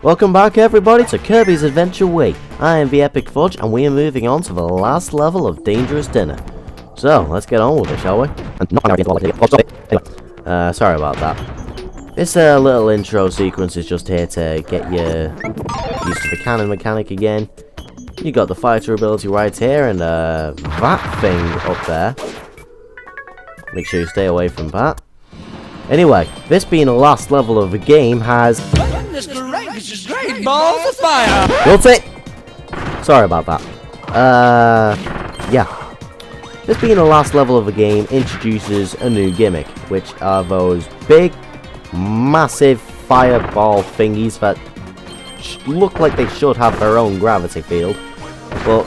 Welcome back everybody to Kirby's Adventure Way. I am the Epic Fudge and we are moving on to the last level of Dangerous Dinner. So, let's get on with it, shall we? Sorry about that. This little intro sequence is just here to get you used to the cannon mechanic again. You got the fighter ability right here and that thing up there. Make sure you stay away from that. Anyway, this being the last level of the game has... Great balls of fire! What's it? Sorry about that. Yeah. This being the last level of the game introduces a new gimmick, which are those big, massive fireball thingies that look like they should have their own gravity field. But,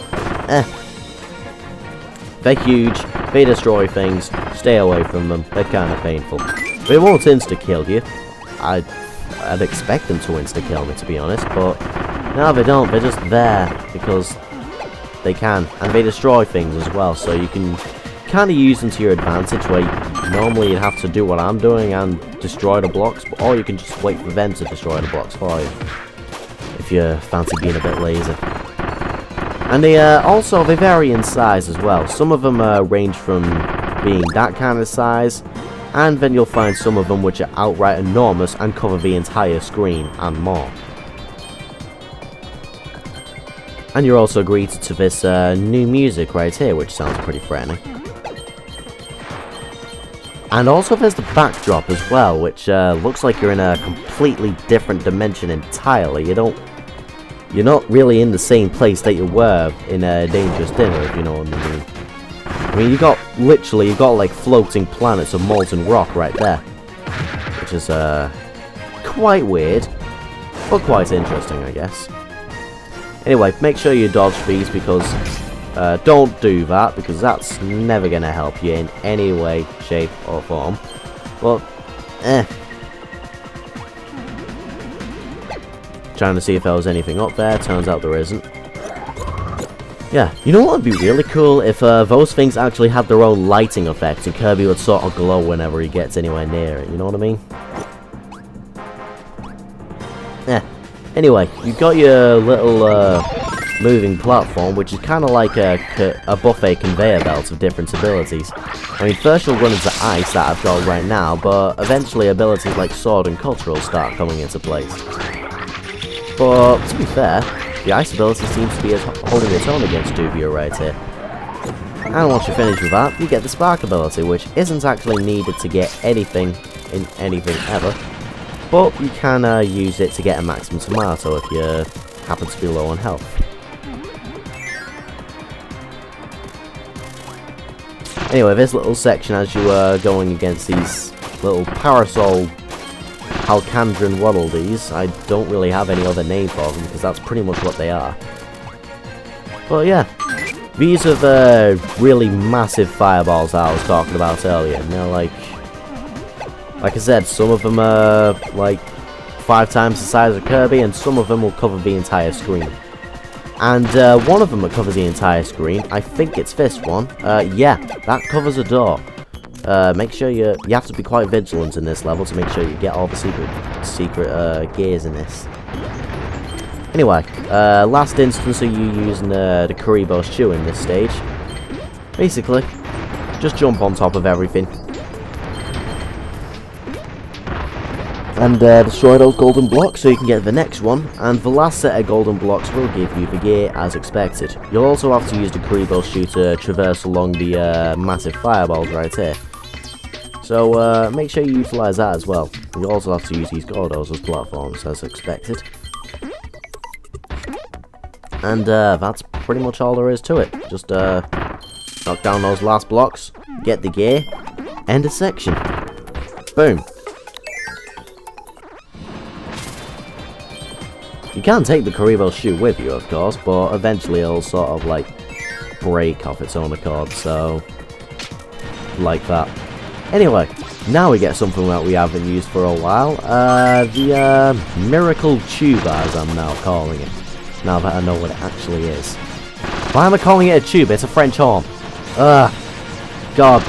they're huge, they destroy things, stay away from them, they're kind of painful. They won't insta-kill you. I'd expect them to insta-kill me, to be honest, but no, they don't. They're just there because they can, and they destroy things as well, so you can kind of use them to your advantage, where normally you'd have to do what I'm doing and destroy the blocks, or you can just wait for them to destroy the blocks for you, if you fancy being a bit lazy. And they also, they vary in size as well. Some of them range from being that kind of size, and then you'll find some of them which are outright enormous and cover the entire screen and more. And you're also greeted to this new music right here, which sounds pretty threatening. And also there's the backdrop as well, which looks like you're in a completely different dimension entirely. You're not really in the same place that you were in a Dangerous Dinner, if you know what I mean. I mean, you've got like floating planets of molten rock right there, which is quite weird, but quite interesting, I guess. Anyway, make sure you dodge these, because don't do that, because that's never gonna help you in any way, shape, or form. Well, Trying to see if there was anything up there. Turns out there isn't. Yeah, you know what would be really cool? If those things actually had their own lighting effects and Kirby would sort of glow whenever he gets anywhere near it, you know what I mean? Anyway, you've got your little moving platform, which is kind of like a buffet conveyor belt of different abilities. I mean, first you'll run into ice that I've got right now, but eventually abilities like sword and cultural start coming into place. But, to be fair, the ice ability seems to be holding its own against Dubia right here. And once you finish with that, you get the spark ability, which isn't actually needed to get anything in anything ever. But you can use it to get a maximum tomato if you happen to be low on health. Anyway, this little section as you are going against these little parasol Alcandran Waddle-Dees, I don't really have any other name for them, because that's pretty much what they are. But yeah, these are the really massive fireballs that I was talking about earlier, and they're like I said, some of them are like 5 times the size of Kirby, and some of them will cover the entire screen. And one of them that covers the entire screen, I think it's this one, yeah, that covers a door. Make sure you have to be quite vigilant in this level to make sure you get all the secret gears in this. Anyway, last instance of you using the Karibo Shoe in this stage. Basically, just jump on top of everything. And destroy those golden blocks so you can get the next one, and the last set of golden blocks will give you the gear as expected. You'll also have to use the Karibo Shoe to traverse along the massive fireballs right here. So make sure you utilise that as well. You'll also have to use these Gordos as platforms as expected. And that's pretty much all there is to it. Just knock down those last blocks, get the gear, end a section. Boom. You can take the Karibo Shoe with you, of course, but eventually it'll sort of like break off its own accord, so like that. Anyway, now we get something that we haven't used for a while, the Miracle Tube, as I'm now calling it, now that I know what it actually is. Why am I calling it a tube? It's a French horn. Ugh. God,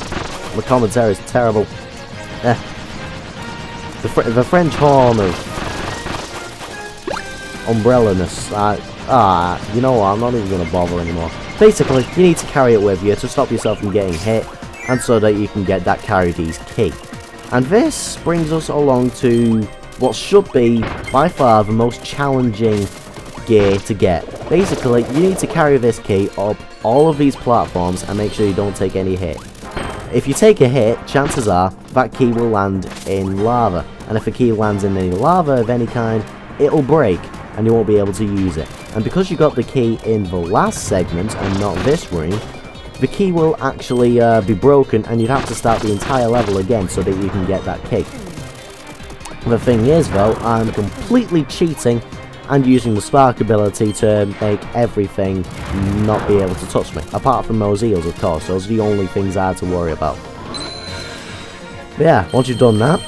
the commentary is terrible. The French horn of umbrella-ness. You know what, I'm not even going to bother anymore. Basically, you need to carry it with you to stop yourself from getting hit, and so that you can get that carry D's key. And this brings us along to what should be, by far, the most challenging gear to get. Basically, you need to carry this key up all of these platforms and make sure you don't take any hit. If you take a hit, chances are that key will land in lava, and if a key lands in any lava of any kind, it'll break and you won't be able to use it. And because you got the key in the last segment and not this ring, the key will actually be broken, and you'd have to start the entire level again so that you can get that key. The thing is though, I'm completely cheating and using the spark ability to make everything not be able to touch me. Apart from those eels, of course. Those are the only things I had to worry about. But yeah, once you've done that,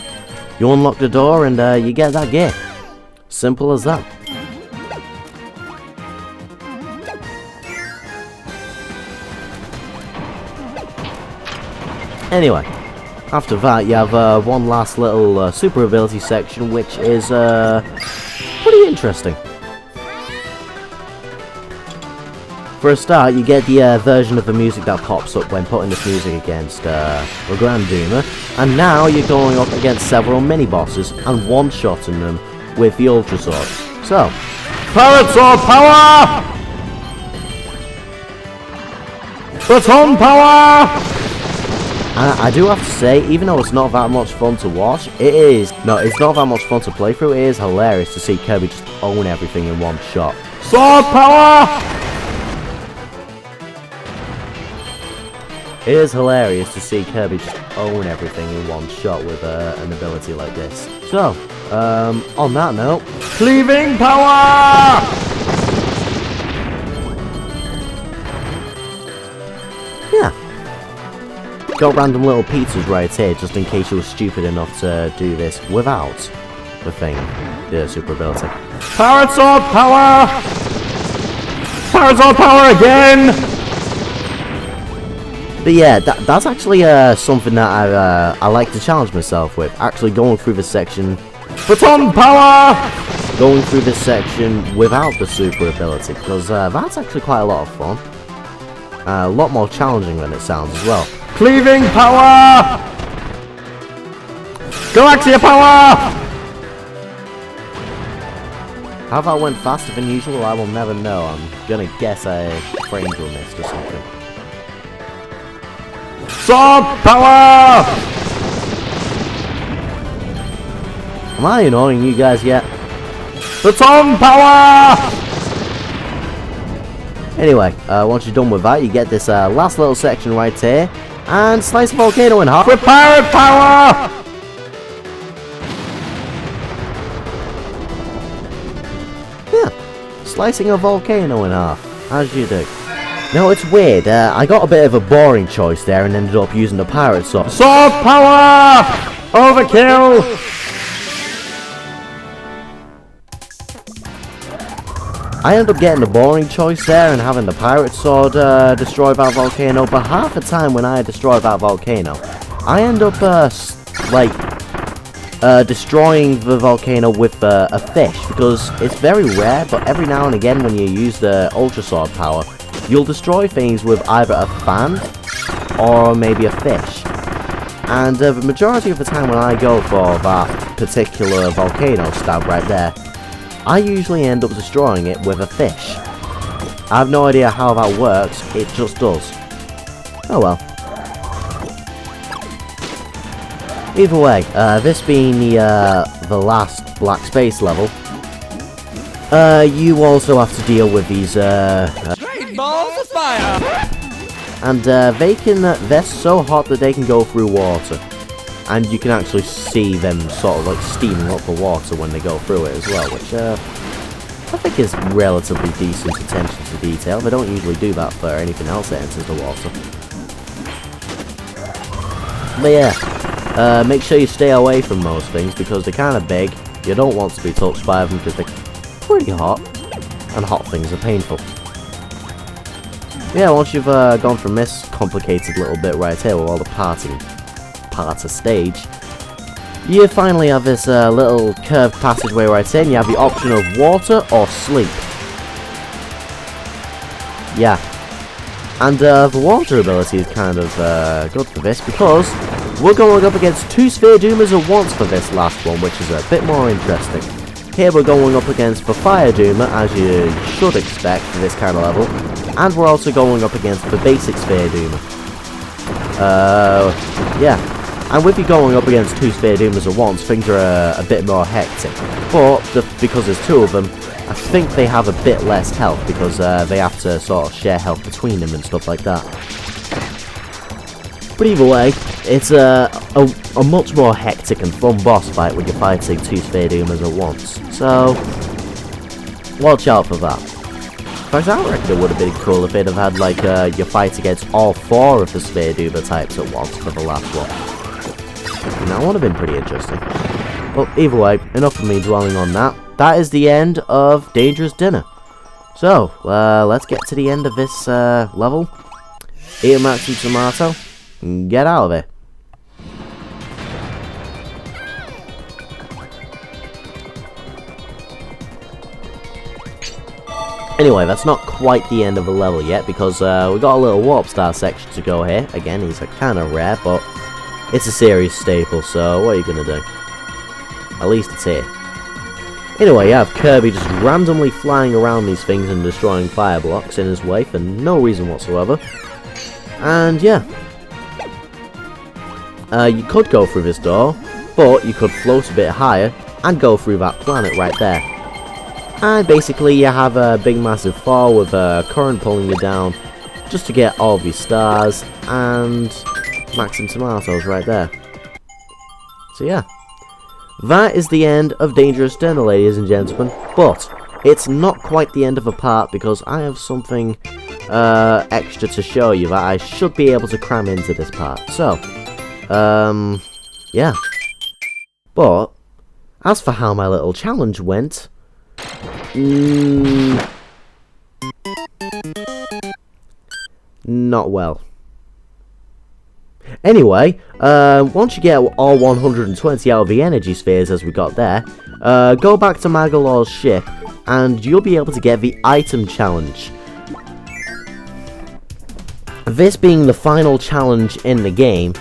you unlock the door and you get that gear. Simple as that. Anyway, after that you have one last little super ability section, which is pretty interesting. For a start, you get the version of the music that pops up when putting this music against the Grand Duma, and now you're going up against several mini-bosses and one-shotting them with the Ultra Sword. So, Pirate Sword power! Baton power! And I do have to say, even though it's not that much fun to watch, it's not that much fun to play through. It is hilarious to see Kirby just own everything in one shot. Sword power! It is hilarious to see Kirby just own everything in one shot with an ability like this. So, on that note, cleaving power! Yeah. Got random little pizzas right here, just in case you were stupid enough to do this without the thing, the super ability. Pirate Sword power! Pirate Sword power again! But yeah, that's actually something that I like to challenge myself with. Actually going through this section, Baton power! Going through this section without the super ability, because that's actually quite a lot of fun. A lot more challenging than it sounds as well. Cleaving power! Galaxia power! How that went faster than usual, I will never know. I'm gonna guess I framed or missed or something. Sword power! Am I annoying you guys yet? Baton power! Anyway, once you're done with that, you get this last little section right here, and slice the volcano in half with pirate power! Yeah, slicing a volcano in half, as you do. No, it's weird, I got a bit of a boring choice there and ended up using the pirate sword. Sword power! Overkill! I ended up getting the boring choice there and having the pirate sword destroy that volcano, but half the time when I destroy that volcano, I end up destroying the volcano with a fish, because it's very rare, but every now and again when you use the Ultra Sword power, you'll destroy things with either a fan or maybe a fish. And the majority of the time when I go for that particular volcano stab right there, I usually end up destroying it with a fish. I have no idea how that works, it just does. Oh well. Either way, this being the last black space level, you also have to deal with these Great balls of fire! And they're so hot that they can go through water. And you can actually see them sort of like steaming up the water when they go through it as well, which I think is relatively decent attention to detail. They don't usually do that for anything else that enters the water. But yeah, make sure you stay away from those things because they're kind of big. You don't want to be touched by them because they're pretty hot, and hot things are painful. Yeah, once you've gone from this complicated little bit right here with all the parts of stage, you finally have this little curved passageway right here, and you have the option of water or sleep. Yeah. And the water ability is kind of good for this, because we're going up against 2 Sphere Doomers at once for this last one, which is a bit more interesting. Here we're going up against the Fire Doomer, as you should expect for this kind of level, and we're also going up against the basic Sphere Doomer. Yeah. And with you going up against 2 Sphere Doomers at once, things are a bit more hectic. But because there's 2 of them, I think they have a bit less health, because they have to sort of share health between them and stuff like that. But either way, it's a much more hectic and fun boss fight when you're fighting 2 Sphere Doomers at once. So, watch out for that. In fact, I reckon it would have been cool if they'd have had, like, your fight against all 4 of the Sphere Doomer types at once for the last one. And that would have been pretty interesting. But either way, enough of me dwelling on that. That is the end of Dangerous Dinner. So, let's get to the end of this level. Eat a Maxim Tomato, and get out of it. Anyway, that's not quite the end of the level yet, because we got a little Warp Star section to go here. Again, these are kind of rare, but it's a series staple, so what are you going to do? At least it's here. Anyway, you have Kirby just randomly flying around these things and destroying fire blocks in his way for no reason whatsoever. And yeah. You could go through this door, but you could float a bit higher and go through that planet right there. And basically you have a big massive fall with a current pulling you down just to get all of your stars and Maxim Tomatoes right there. So yeah. That is the end of Dangerous Dinner, ladies and gentlemen, but it's not quite the end of a part, because I have something extra to show you that I should be able to cram into this part. So, yeah. But, as for how my little challenge went, not well. Anyway, once you get all 120 out of the energy spheres as we got there, go back to Magalor's ship and you'll be able to get the item challenge. This being the final challenge in the game,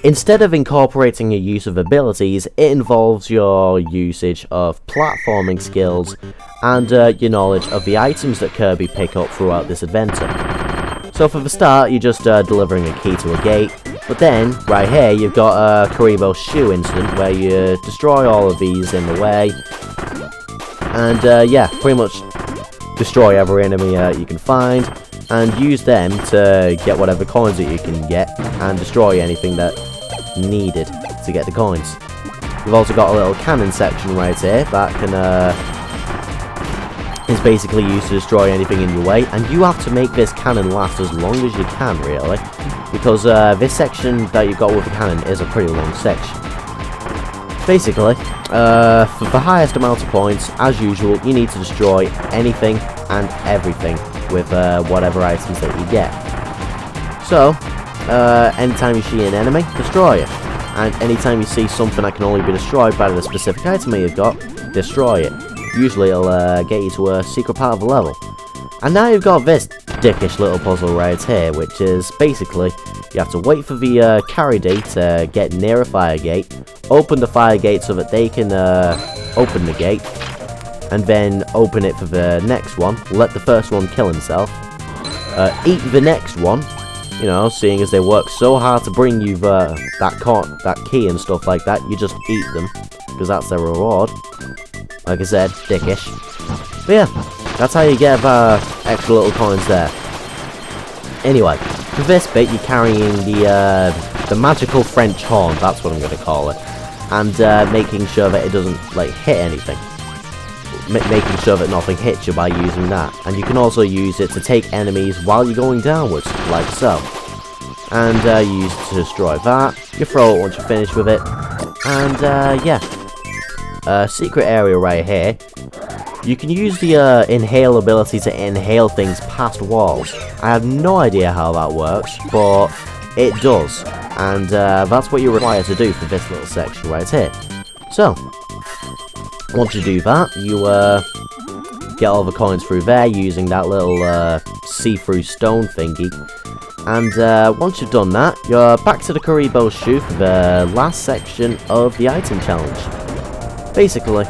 instead of incorporating your use of abilities, it involves your usage of platforming skills and your knowledge of the items that Kirby pick up throughout this adventure. So for the start, you're just delivering a key to a gate, but then, right here, you've got a Karibo's shoe incident where you destroy all of these in the way, and yeah, pretty much destroy every enemy you can find, and use them to get whatever coins that you can get, and destroy anything that needed to get the coins. We've also got a little cannon section right here that can is basically used to destroy anything in your way, and you have to make this cannon last as long as you can, really, because this section that you've got with the cannon is a pretty long section. Basically, for the highest amount of points, as usual, you need to destroy anything and everything with whatever items that you get. So, anytime you see an enemy, destroy it. And anytime you see something that can only be destroyed by the specific item that you've got, destroy it. Usually it'll get you to a secret part of the level. And now you've got this dickish little puzzle right here, which is basically you have to wait for the carry day to get near a fire gate, open the fire gate so that they can open the gate, and then open it for the next one, let the first one kill himself, eat the next one, you know, seeing as they work so hard to bring you that key and stuff like that, you just eat them, because that's their reward. Like I said, dickish. But yeah, that's how you get extra little coins there. Anyway, for this bit, you're carrying the magical French horn, that's what I'm going to call it. And making sure that it doesn't, like, hit anything. Making sure that nothing hits you by using that. And you can also use it to take enemies while you're going downwards, like so. And you use it to destroy that. You throw it once you're finished with it. And yeah. Secret area right here. You can use the inhale ability to inhale things past walls. I have no idea how that works, but it does. And that's what you're required to do for this little section right here. So, once you do that, you get all the coins through there using that little see-through stone thingy. And once you've done that, you're back to the Kirby shoe for the last section of the item challenge. Basically,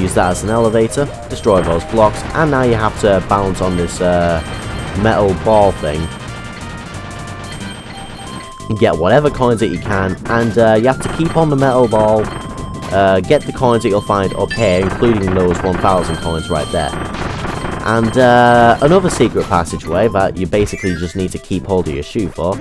use that as an elevator, destroy those blocks, and now you have to bounce on this metal ball thing. Get whatever coins that you can, and you have to keep on the metal ball, get the coins that you'll find up here, including those 1,000 coins right there. And another secret passageway that you basically just need to keep hold of your shoe for.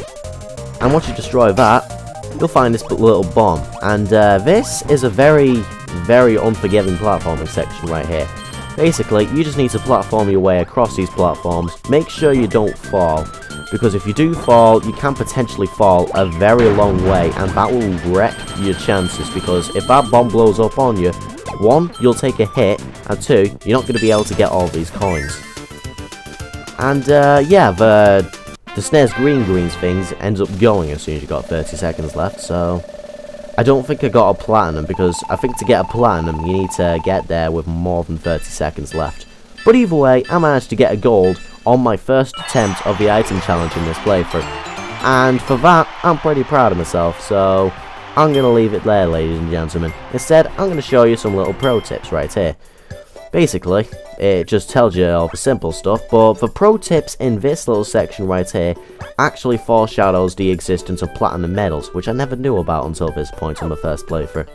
And once you destroy that, you'll find this little bomb. And this is a very, very unforgiving platforming section right here. Basically, you just need to platform your way across these platforms. Make sure you don't fall, because if you do fall, you can potentially fall a very long way, and that will wreck your chances, because if that bomb blows up on you, 1, you'll take a hit, and 2, you're not going to be able to get all these coins. And yeah, the snare's greens things ends up going as soon as you got 30 seconds left, so I don't think I got a platinum, because I think to get a platinum you need to get there with more than 30 seconds left. But either way, I managed to get a gold on my first attempt of the item challenge in this playthrough. And for that, I'm pretty proud of myself, so I'm going to leave it there, ladies and gentlemen. Instead, I'm going to show you some little pro tips right here. Basically, it just tells you all the simple stuff, but the pro tips in this little section right here actually foreshadows the existence of platinum medals, which I never knew about until this point in my first playthrough.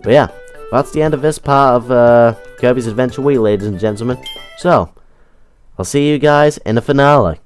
But yeah, that's the end of this part of Kirby's Adventure Wii, ladies and gentlemen. So, I'll see you guys in the finale.